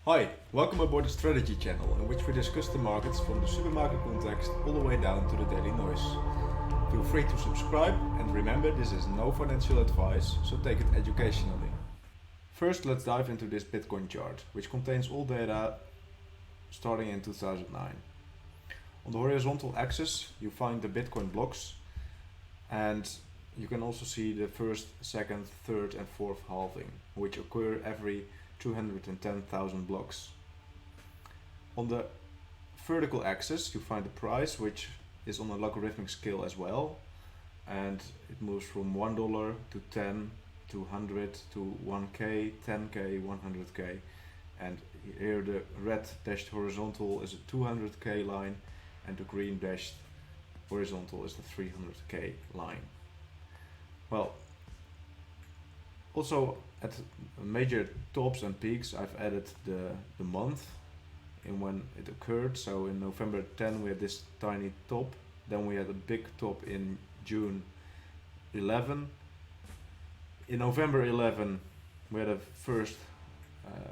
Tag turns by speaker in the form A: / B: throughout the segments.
A: Hi, welcome aboard the Strategy Channel, in which we discuss the markets from the supermarket context all the way down to the daily noise. Feel free to subscribe, and remember, this is no financial advice, so take it educationally. First, let's dive into this Bitcoin chart, which contains all data starting in 2009. On the horizontal axis, you find the Bitcoin blocks, and you can also see the first, second, third, and fourth halving, which occur every 210,000 blocks. On the vertical axis you find the price, which is on a logarithmic scale as well, and it moves from $1 to 10 to 100 to 1k, 10k, 100k, and here the red dashed horizontal is a 200k line and the green dashed horizontal is the 300k line. Well, also at major tops and peaks I've added the month in when it occurred. So in November 10 we had this tiny top, then we had a big top in June 11. In November 11 we had a first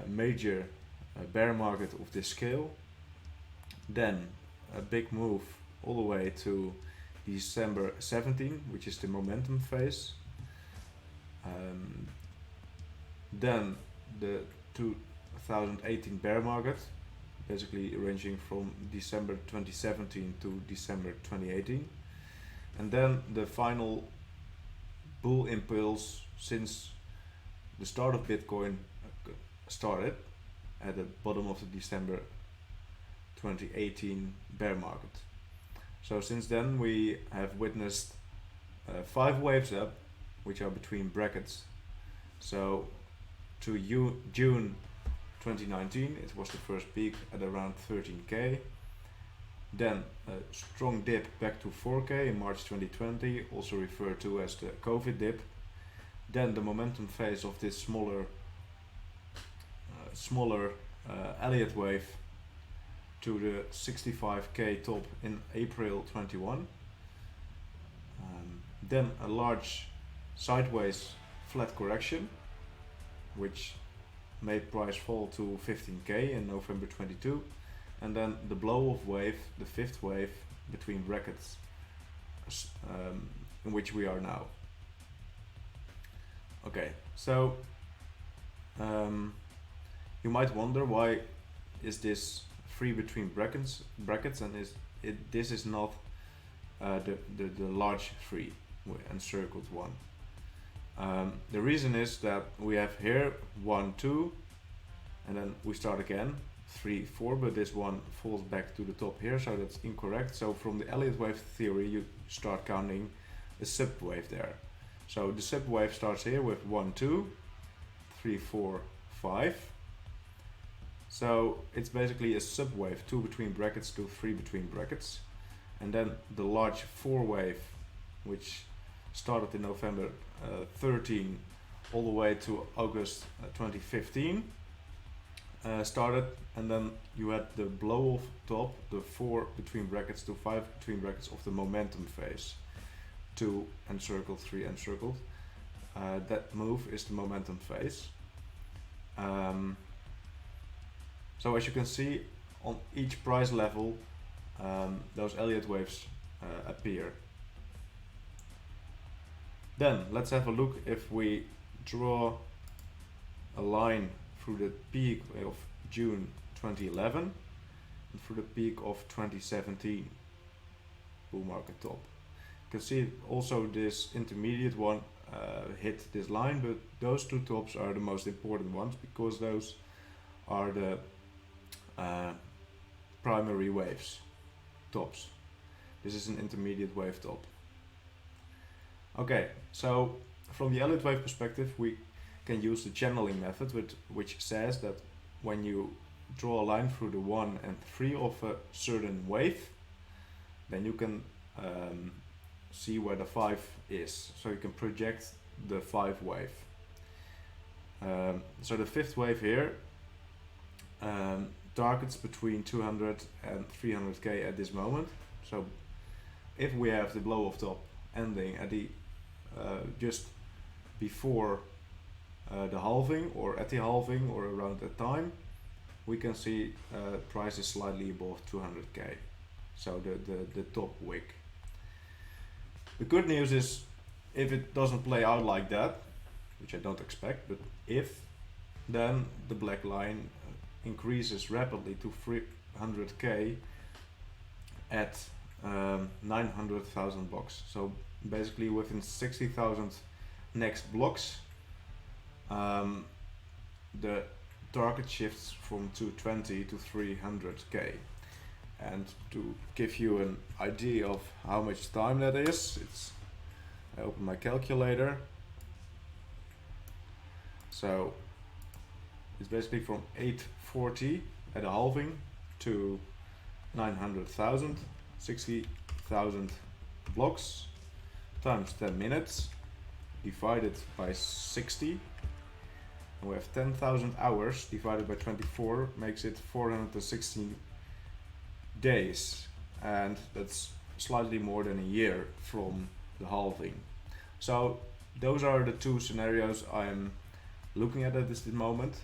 A: major bear market of this scale, then a big move all the way to December 17, which is the momentum phase. Then the 2018 bear market, basically ranging from December 2017 to December 2018. And then the final bull impulse since the start of Bitcoin started at the bottom of the December 2018 bear market. So since then we have witnessed 5 waves up, which are between brackets. So to June 2019 it was the first peak at around 13k, then a strong dip back to 4k in March 2020, also referred to as the COVID dip, then the momentum phase of this smaller Elliott wave to the 65k top in April 21, then a large sideways flat correction which made price fall to 15k in November 22, and then the blow off wave, the 5th wave between brackets, in which we are now. Okay, so you might wonder why is this free between brackets and this is not the large free encircled one. The reason is that we have here 1, 2, and then we start again 3, 4, but this one falls back to the top here, so that's incorrect. So from the Elliott wave theory you start counting a subwave there. So the subwave starts here with 1, 2, 3, 4, 5. So it's basically a subwave, 2 between brackets to 3 between brackets, and then the large 4 wave, which started in November 13 all the way to August 2015 started, and then you had the blow off top, the 4 between brackets to 5 between brackets of the momentum phase, 2 encircled, 3 encircled. That move is the momentum phase. So as you can see on each price level those Elliott waves appear. Then let's have a look if we draw a line through the peak of June 2011 and through the peak of 2017 bull market top. You can see also this intermediate one hit this line, but those 2 tops are the most important ones because those are the primary waves tops. This is an intermediate wave top. Okay, so from the Elliott wave perspective we can use the channeling method, which says that when you draw a line through the 1 and 3 of a certain wave, then you can see where the 5 is, so you can project the 5 wave. So the 5th wave here targets between 200 and 300k at this moment. So if we have the blow off top ending at the just before the halving or at the halving or around that time, we can see price is slightly above 200k, so the top wick. The good news is, if it doesn't play out like that, which I don't expect, but if, then the black line increases rapidly to 300k at 900,000 blocks. So basically within 60,000 next blocks, the target shifts from 220 to 300k. And to give you an idea of how much time that is, I open my calculator. So it's basically from 840 at a halving to 900,000, 60,000 blocks times 10 minutes divided by 60. And we have 10,000 hours divided by 24 makes it 416 days, and that's slightly more than a year from the halving. So those are the two scenarios I'm looking at this moment.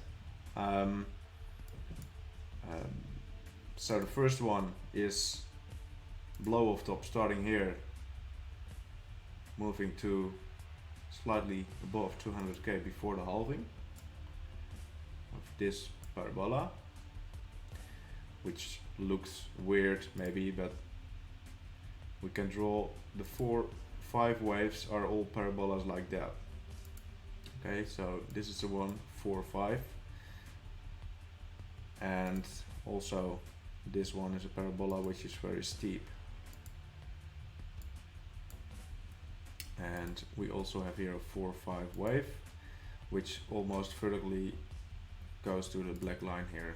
A: So the first one is blow off top starting here, moving to slightly above 200k before the halving of this parabola, which looks weird maybe, but we can draw the 4-5 waves are all parabolas like that. Okay, so this is the 1, 4, 5, and also this one is a parabola which is very steep. And we also have here a 4-5 wave, which almost vertically goes to the black line here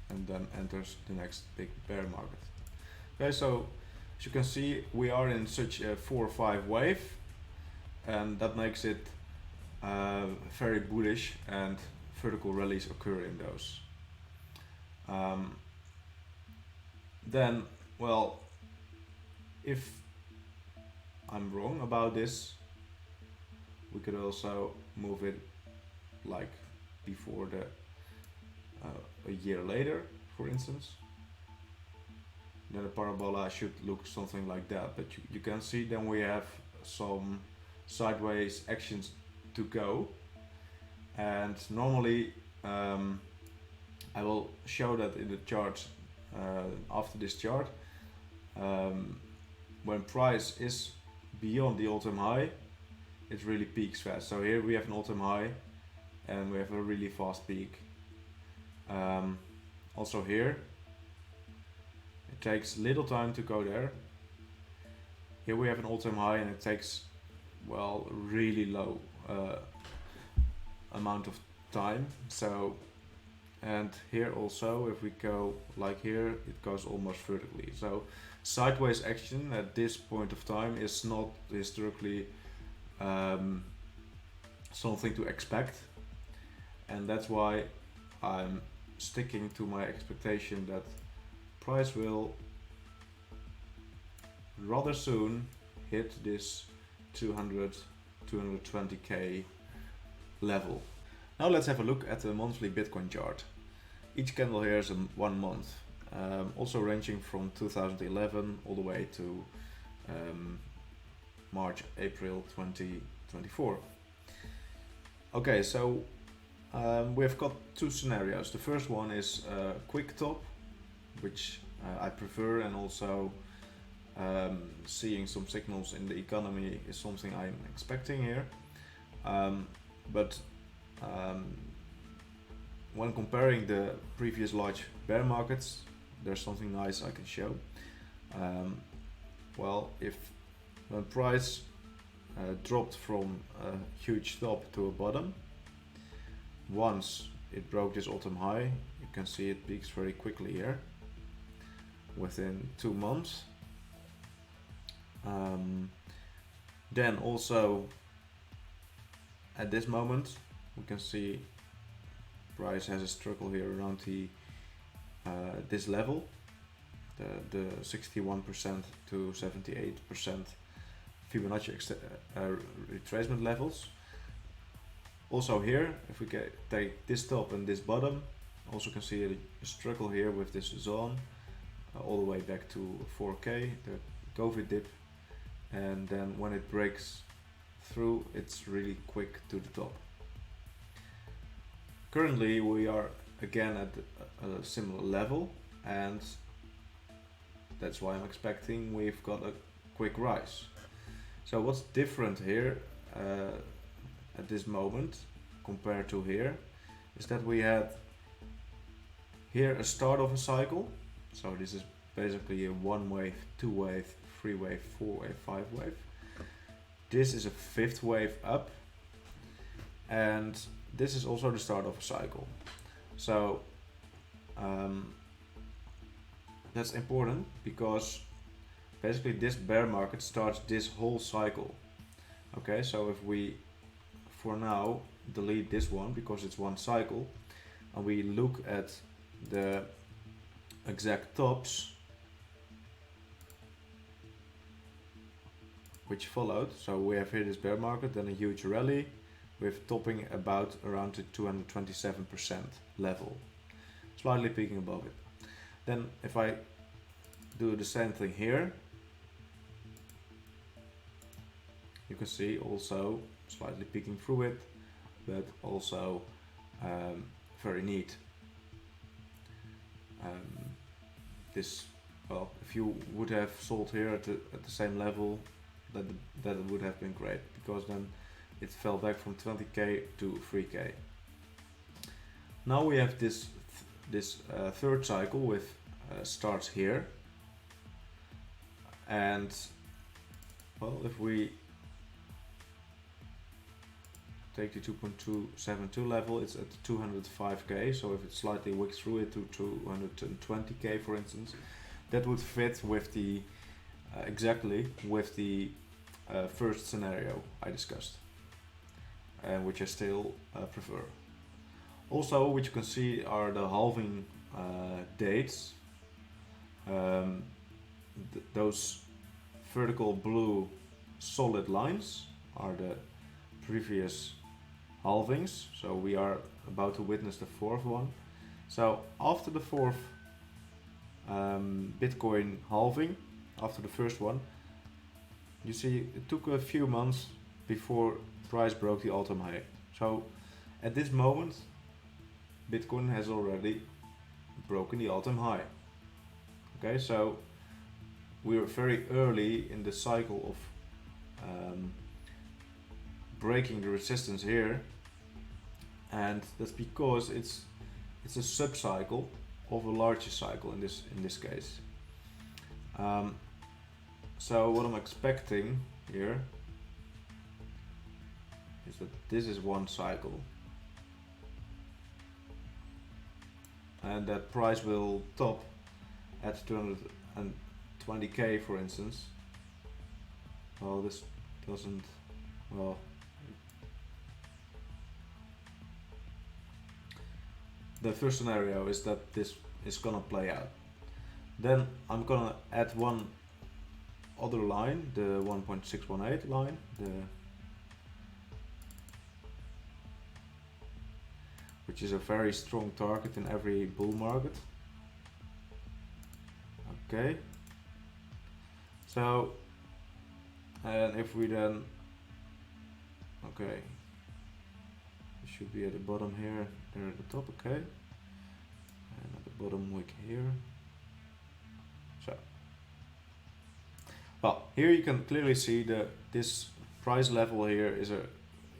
A: and then enters the next big bear market. Okay, so as you can see, we are in such a 4-5 wave, and that makes it very bullish, and vertical rallies occur in those. Then, well, if I'm wrong about this, we could also move it like before the a year later, for instance. Then the parabola should look something like that, but you can see then we have some sideways actions to go, and normally I will show that in the chart after this chart. When price is beyond the all-time high, it really peaks fast. So here we have an all-time high and we have a really fast peak. Also here it takes little time to go there. Here we have an all-time high and it takes, well, really low amount of time. So, and here also, if we go like here, it goes almost vertically. So sideways action at this point of time is not historically something to expect, and that's why I'm sticking to my expectation that price will rather soon hit this 220k level. Now let's have a look at the monthly Bitcoin chart. Each candle here is 1 month, also ranging from 2011 all the way to March, April 2024. Okay, so we've got two scenarios. The first one is a quick top, which I prefer, and also seeing some signals in the economy is something I'm expecting here. But when comparing the previous large bear markets, there's something nice I can show. Well, when price dropped from a huge top to a bottom, once it broke this all-time high, you can see it peaks very quickly here within 2 months. Then also at this moment we can see price has a struggle here around this level, the 61% to 78% Fibonacci retracement levels. Also here, if we take this top and this bottom, Also can see a struggle here with this zone all the way back to 4K, the COVID dip, and then when it breaks through, it's really quick to the top. Currently we are again at a similar level, and that's why I'm expecting we've got a quick rise. So what's different here at this moment compared to here is that we had here a start of a cycle. So this is basically a 1 wave, 2 wave, 3 wave, 4 wave, 5 wave. This is a 5th wave up, and this is also the start of a cycle. So that's important because basically this bear market starts this whole cycle. Okay, so if we for now delete this one because it's one cycle, and we look at the exact tops which followed. So we have here this bear market, then a huge rally with topping about around the 227% level, slightly peaking above it. Then if I do the same thing here, you can see also slightly peeking through it, but also very neat. This, well, if you would have sold here at the same level, that would have been great, because then it fell back from 20k to 3k. Now we have this third cycle with starts here, and well, if we take the 2.272 level, it's at 205k. So if it slightly wicks through it to 220k, for instance, that would fit with the exactly with the first scenario I discussed, and which I still prefer. Also, which you can see are the halving dates. Those vertical blue solid lines are the previous halvings, so we are about to witness the fourth one. So after the fourth Bitcoin halving, after the first one, you see it took a few months before price broke the all-time high. So at this moment Bitcoin has already broken the all-time high. Okay, so we're very early in the cycle of breaking the resistance here, and that's because it's a sub-cycle of a larger cycle in this case. So what I'm expecting here is that this is one cycle, and that price will top at 220k, for instance. Well, this doesn't, well, the first scenario is that this is gonna play out. Then I'm gonna add one other line, the 1.618 line, which is a very strong target in every bull market. Okay, so, and if we then, okay, it should be at the bottom here, there at the top, okay, and at the bottom wick here. So, well, here you can clearly see that this price level here is a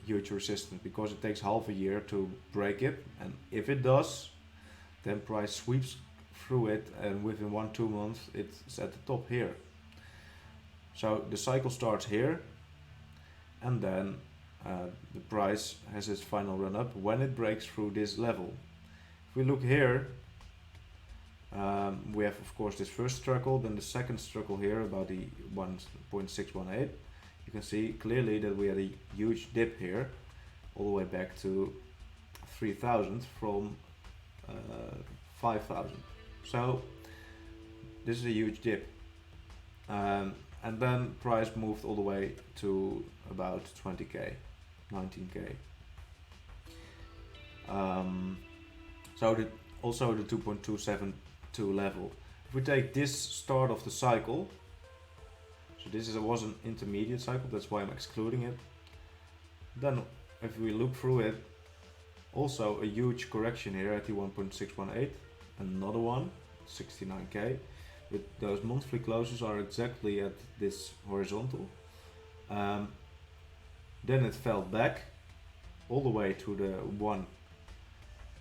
A: huge resistance, because it takes half a year to break it, and if it does, then price sweeps through it, and within 1-2 months it's at the top here. So the cycle starts here, and then the price has its final run up when it breaks through this level. If we look here, we have of course this first struggle, then the second struggle here about the 1.618. You can see clearly that we had a huge dip here, all the way back to 3,000 from 5,000. So this is a huge dip, and then price moved all the way to about 20k, 19k. So also the 2.272 level. If we take this start of the cycle, so this was an intermediate cycle, that's why I'm excluding it. Then if we look through it, also a huge correction here at the 1.618, another one, 69k. But those monthly closes are exactly at this horizontal. Then it fell back all the way to the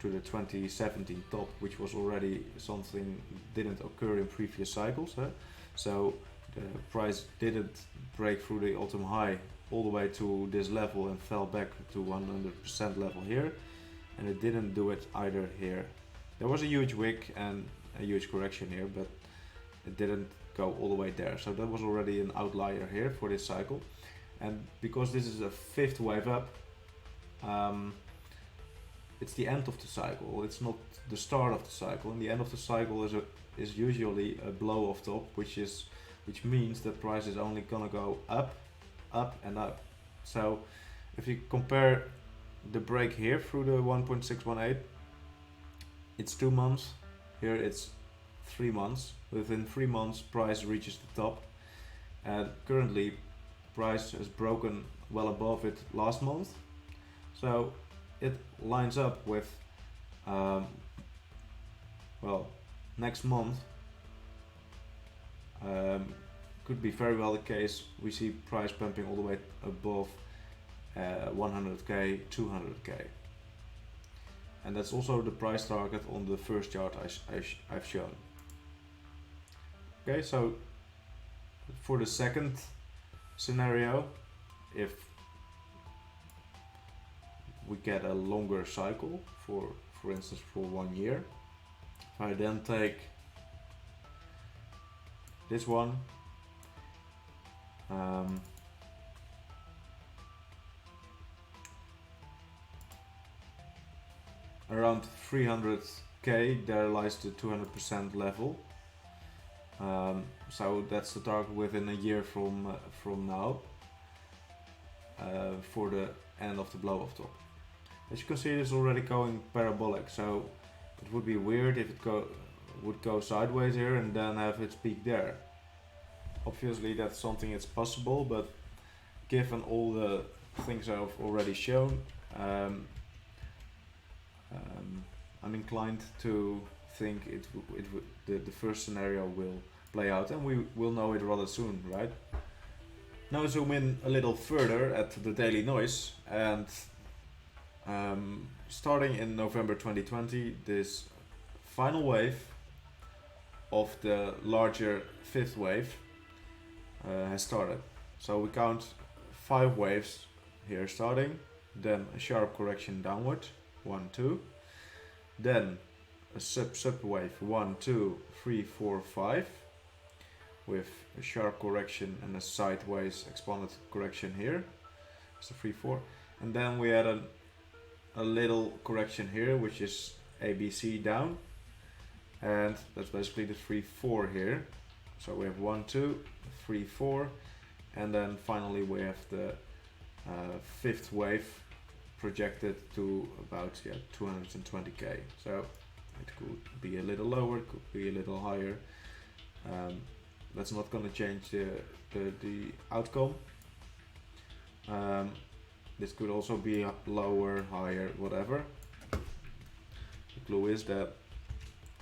A: 2017 top, which was already something didn't occur in previous cycles. So the price didn't break through the all-time high all the way to this level and fell back to 100% level here, and it didn't do it either here. There was a huge wick and a huge correction here, but it didn't go all the way there. So that was already an outlier here for this cycle. And because this is a fifth wave up, it's the end of the cycle. It's not the start of the cycle. And the end of the cycle is usually a blow off top, which means that price is only gonna go up, up and up. So if you compare the break here through the 1.618, it's 2 months. Here it's 3 months. Within 3 months, price reaches the top, and currently price has broken well above it last month. So it lines up with well, next month could be very well the case. We see price pumping all the way above 100k, 200k, and that's also the price target on the first chart I've shown. Okay, so for the second scenario, if we get a longer cycle, for instance for 1 year, if I then take this one, around 300k, there lies the 200% level. So that's the target within a year from now, for the end of the blow off top. As you can see, it's already going parabolic, so it would be weird if it would go sideways here and then have its peak there. Obviously that's something that's possible, but given all the things I've already shown, I'm inclined to think the first scenario will play out, and we will know it rather soon, right? Now zoom in a little further at the daily noise, and starting in November 2020, this final wave of the larger fifth wave has started. So we count 5 waves here starting, then a sharp correction downward, 1, 2, then a sub wave 1, 2, 3, 4, 5, with a sharp correction and a sideways expanded correction here, so 3, 4, and then we had a little correction here, which is ABC down, and that's basically the 3, 4 here. So we have 1, 2, 3, 4, and then finally we have the fifth wave projected to about 220k. So it could be a little lower, it could be a little higher. That's not going to change the outcome. This could also be lower, higher, whatever. The clue is that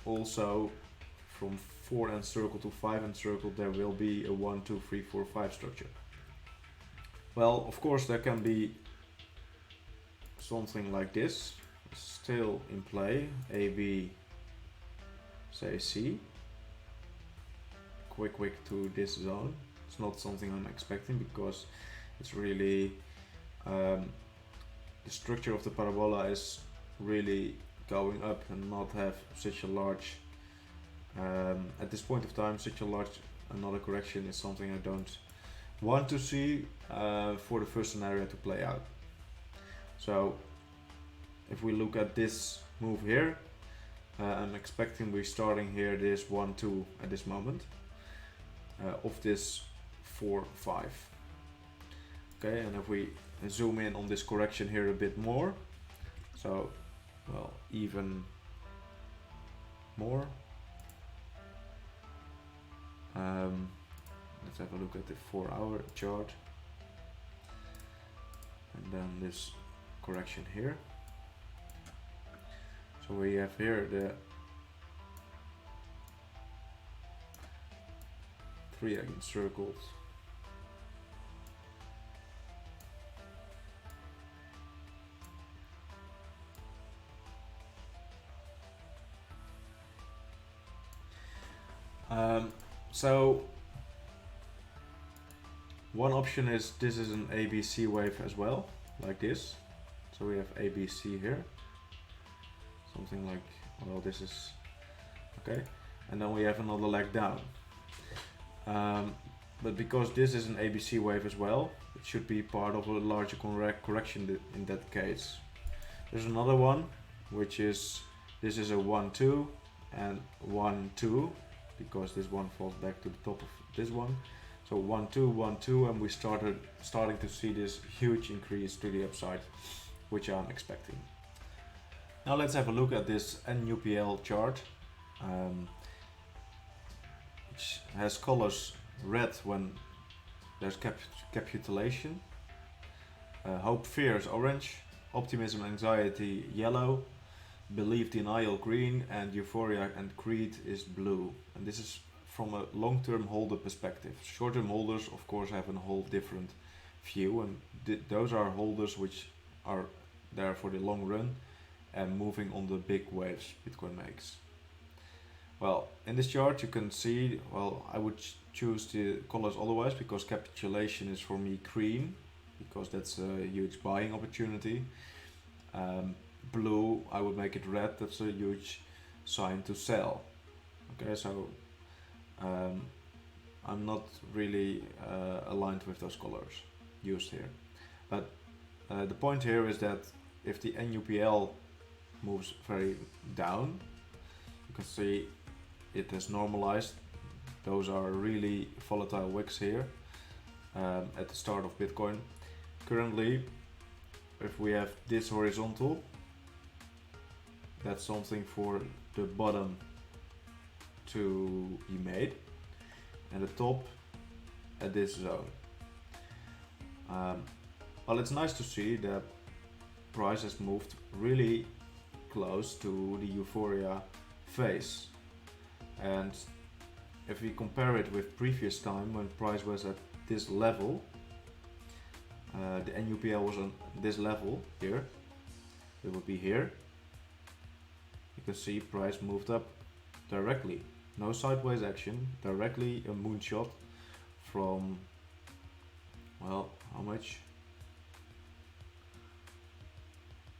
A: also from 4 and circle to 5 and circle there will be a 1, 2, 3, 4, 5 structure. Well, of course there can be something like this still in play, A, B, say C, quick to this zone. It's not something I'm expecting because it's really the structure of the parabola is really going up and not have such a large at this point of time, such a large another correction is something I don't want to see for the first scenario to play out. So if we look at this move here, I'm expecting we're starting here this 1, 2 at this moment of this 4, 5. Okay, and if we zoom in on this correction here a bit more, so well, even more. Let's have a look at the 4-hour chart, and then this correction here. So we have here the 3 encircled. So one option is this is an ABC wave as well, like this. So we have ABC here, something like, well, this is okay, and then we have another leg down. But because this is an ABC wave as well, it should be part of a larger correction in that case. There's another one, which is, this is a 1-2 and 1-2, because this one falls back to the top of this one. So 1-2, 1-2, and we starting to see this huge increase to the upside, which I'm expecting. Now let's have a look at this NUPL chart, which has colors red when there's capitulation, hope, fear is orange, optimism, anxiety yellow, belief, denial green, and euphoria and greed is blue. And this is from a long-term holder perspective. Short-term holders of course have a whole different view, and those are holders which are there for the long run and moving on the big waves Bitcoin makes. Well, in this chart you can see, well, I would choose the colors otherwise, because capitulation is for me green, because that's a huge buying opportunity. Blue, I would make it red, that's a huge sign to sell. Okay, so I'm not really aligned with those colors used here. But the point here is that if the NUPL moves very down, you can see it has normalized. Those are really volatile wicks here at the start of Bitcoin. Currently, if we have this horizontal, that's something for the bottom to be made, and the top at this zone. Well, it's nice to see that price has moved really close to the euphoria phase, and if we compare it with previous time when price was at this level, the NUPL was on this level here, it would be here. You can see price moved up directly, no sideways action, directly a moonshot from, well, how much?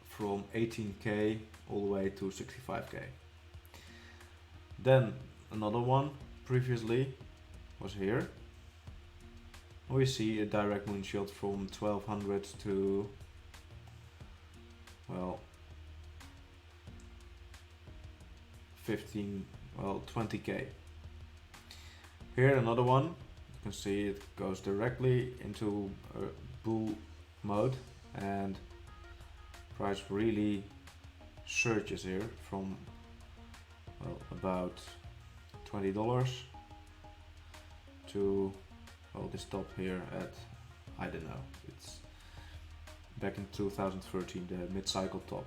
A: From 18k all the way to 65k. Then another one previously was here. We see a direct moonshot from 1200 to, well, 20k. Here another one, you can see it goes directly into a bull mode, and price really surges here from, well, about $20 to, well, this top here at, I don't know, it's back in 2013, the mid-cycle top,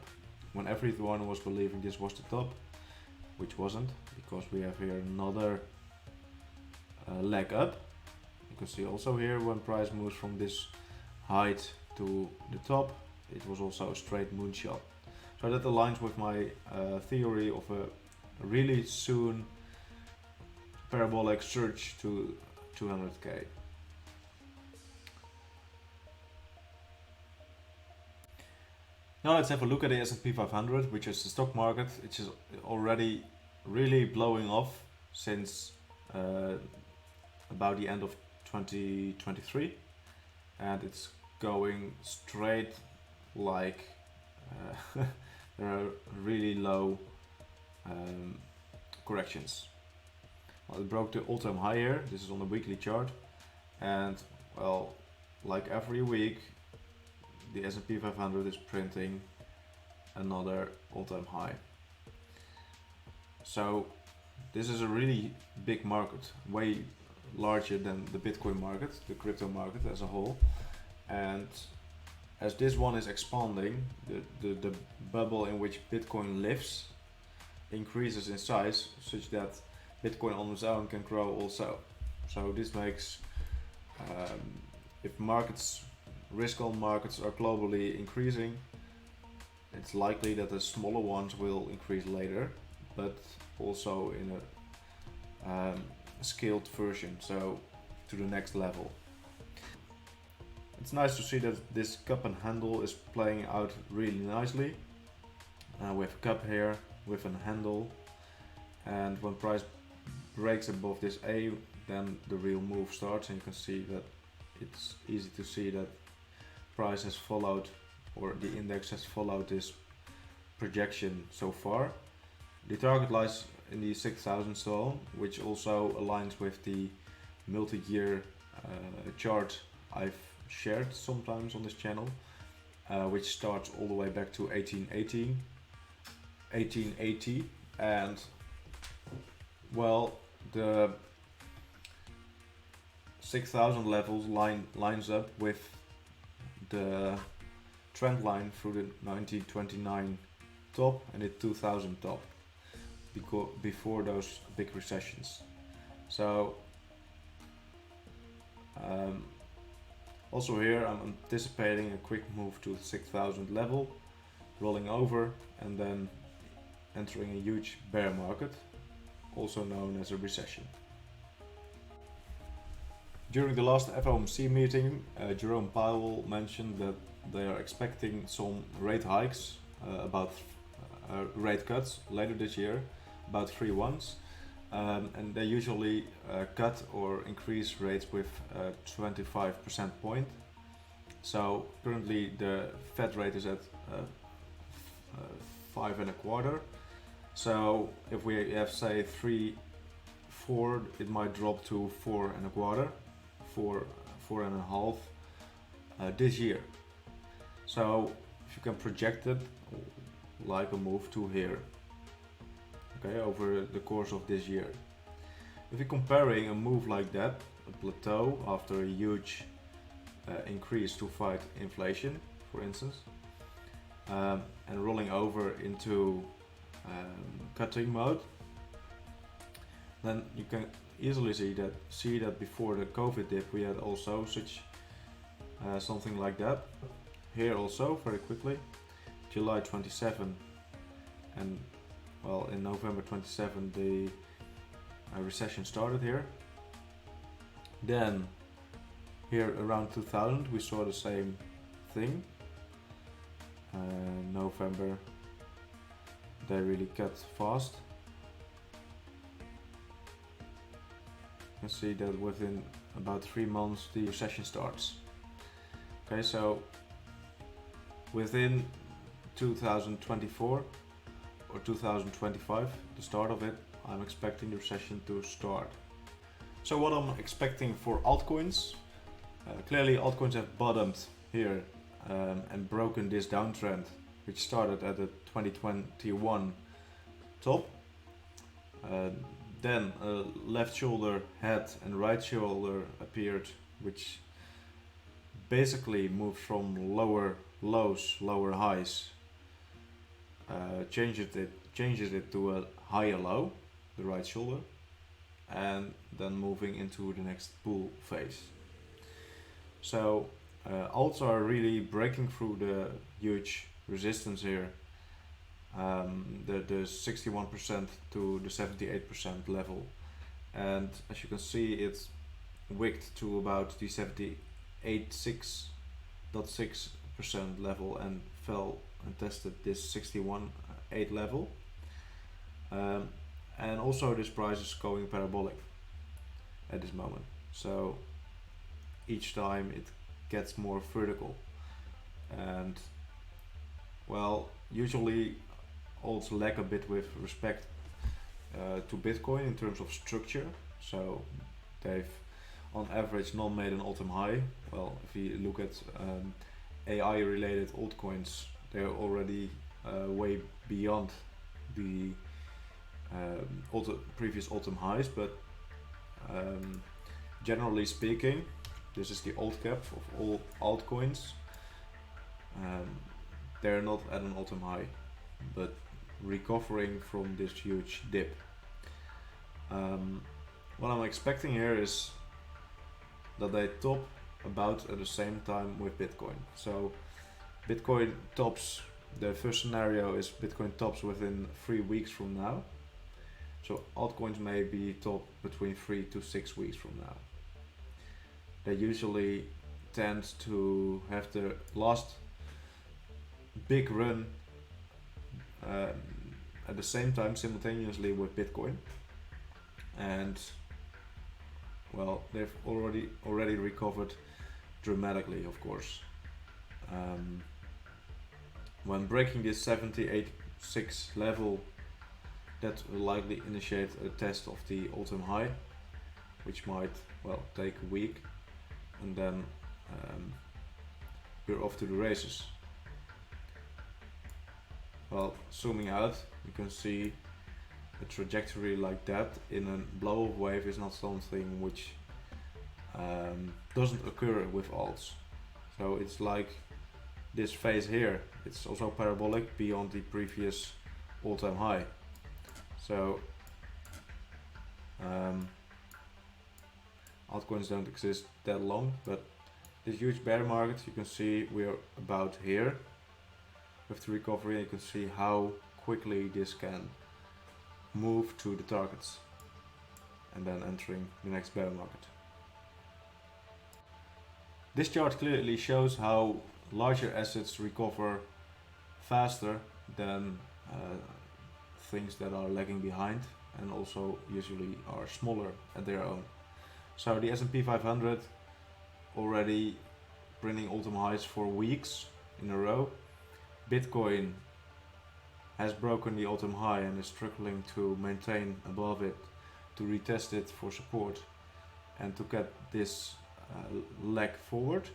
A: when everyone was believing this was the top, which wasn't, because we have here another leg up. You can see also here when price moves from this height to the top, it was also a straight moonshot. So that aligns with my theory of a really soon parabolic surge to 200k. Now let's have a look at the S&P 500, which is the stock market, which is already really blowing off since about the end of 2023, and it's going straight like there are really low corrections. Well, it broke the all-time high here. This is on the weekly chart, and well, like every week, the S&P 500 is printing another all-time high. So this is a really big market, way larger than the Bitcoin market, the crypto market as a whole. And as this one is expanding, the bubble in which Bitcoin lives increases in size, such that Bitcoin on its own can grow also. So this makes, if markets, risk-on markets are globally increasing, it's likely that the smaller ones will increase later, but also in a scaled version, so to the next level. It's nice to see that this cup and handle is playing out really nicely. We have a cup here with a handle, and when price breaks above this A, then the real move starts, and you can see that it's easy to see that price has followed, or the index has followed this projection so far. The target lies in the 6,000 zone, which also aligns with the multi-year chart I've shared sometimes on this channel, which starts all the way back to 1880, and well, the 6,000 levels lines up with the trend line through the 1929 top and the 2000 top, before those big recessions. So also here I'm anticipating a quick move to the 6,000 level, rolling over, and then entering a huge bear market, also known as a recession. During the last FOMC meeting, Jerome Powell mentioned that they are expecting some rate hikes, about rate cuts later this year, about 3 ones, and they usually cut or increase rates with 25% point. So currently the Fed rate is at 5.25. So if we have, say, 3.4, it might drop to 4.25, 4.5 this year. So if you can project it like a move to here, okay, over the course of this year. If you're comparing a move like that, a plateau after a huge increase to fight inflation, for instance, and rolling over into cutting mode, then you can easily see that before the COVID dip we had also such something like that. Here also, very quickly, July 27, and well, in November 27 the recession started here. Then here around 2000 we saw the same thing. November they really cut fast. You can see that within about 3 months the recession starts. Okay, so within 2024 or 2025, the start of it, I'm expecting the recession to start. So what I'm expecting for altcoins, clearly altcoins have bottomed here and broken this downtrend, which started at the 2021 top. Then a left shoulder head and right shoulder appeared, which basically moved from lower lows, lower highs, changes it to a higher low, the right shoulder, and then moving into the next bull phase. So alts are really breaking through the huge resistance here, the 61% to the 78% level, and as you can see it's wicked to about the 78.6% level and fell and tested this 61.8 level, and also this price is going parabolic at this moment, so each time it gets more vertical. And well, usually alts lack a bit with respect to Bitcoin in terms of structure, so they've on average not made an all-time high. Well, if you look at AI related altcoins, they're already way beyond the previous autumn highs, but generally speaking, this is the alt cap of all altcoins. They're not at an autumn high, but recovering from this huge dip. What I'm expecting here is that they top about at the same time with Bitcoin. So Bitcoin tops, the first scenario is Bitcoin tops within 3 weeks from now. So altcoins may be top between 3 to 6 weeks from now. They usually tend to have the last big run at the same time simultaneously with Bitcoin, and well, they've already recovered dramatically, of course. When breaking this 78.6 level, that will likely initiate a test of the autumn high, which might, well, take a week, and then we're off to the races. Well, zooming out, you can see a trajectory like that in a blow-up wave is not something which doesn't occur with alts. So it's like this phase here, it's also parabolic beyond the previous all-time high. So altcoins don't exist that long, but this huge bear market, you can see we're about here with the recovery, and you can see how quickly this can move to the targets and then entering the next bear market. This chart clearly shows how larger assets recover faster than things that are lagging behind, and also usually are smaller at their own. So the S&P 500 already printing all-time highs for weeks in a row. Bitcoin has broken the all-time high and is struggling to maintain above it, to retest it for support and to get this leg forward.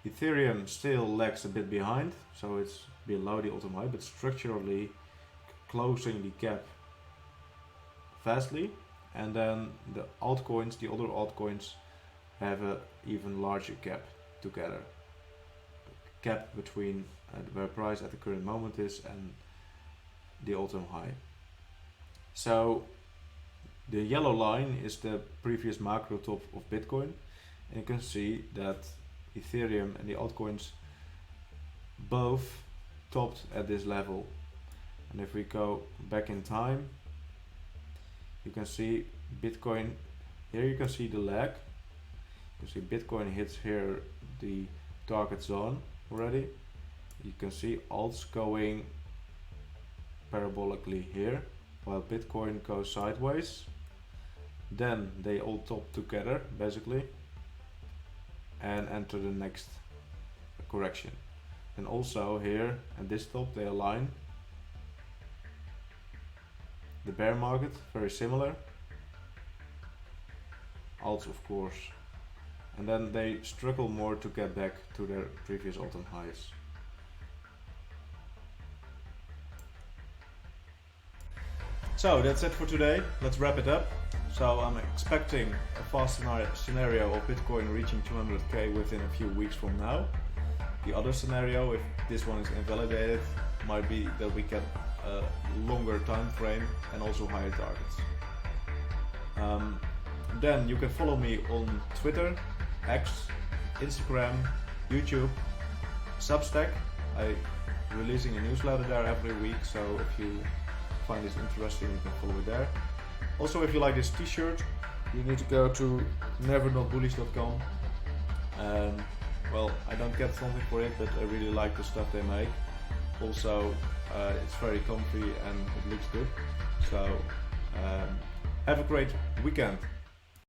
A: Ethereum still lags a bit behind, so it's below the all-time high, but structurally closing the gap fastly. And then the altcoins, the other altcoins, have an even larger gap together. Gap between where price at the current moment is and the all-time high. So the yellow line is the previous macro top of Bitcoin, and you can see that Ethereum and the altcoins both topped at this level. And if we go back in time, you can see Bitcoin, here you can see the lag. You can see Bitcoin hits here the target zone already. You can see alts going parabolically here, while Bitcoin goes sideways. Then they all top together basically and enter the next correction. And also here at this top they align. The bear market, very similar. Alts of course. And then they struggle more to get back to their previous all-time highs. So that's it for today. Let's wrap it up. So I'm expecting a fast scenario of Bitcoin reaching 200k within a few weeks from now. The other scenario, if this one is invalidated, might be that we get a longer time frame and also higher targets. Then you can follow me on Twitter, X, Instagram, YouTube, Substack. I'm releasing a newsletter there every week, so if you find this interesting, you can follow it there. Also, if you like this t-shirt, you need to go to nevernotbullish.com. Well, I don't get something for it, but I really like the stuff they make. Also, it's very comfy and it looks good. So, have a great weekend.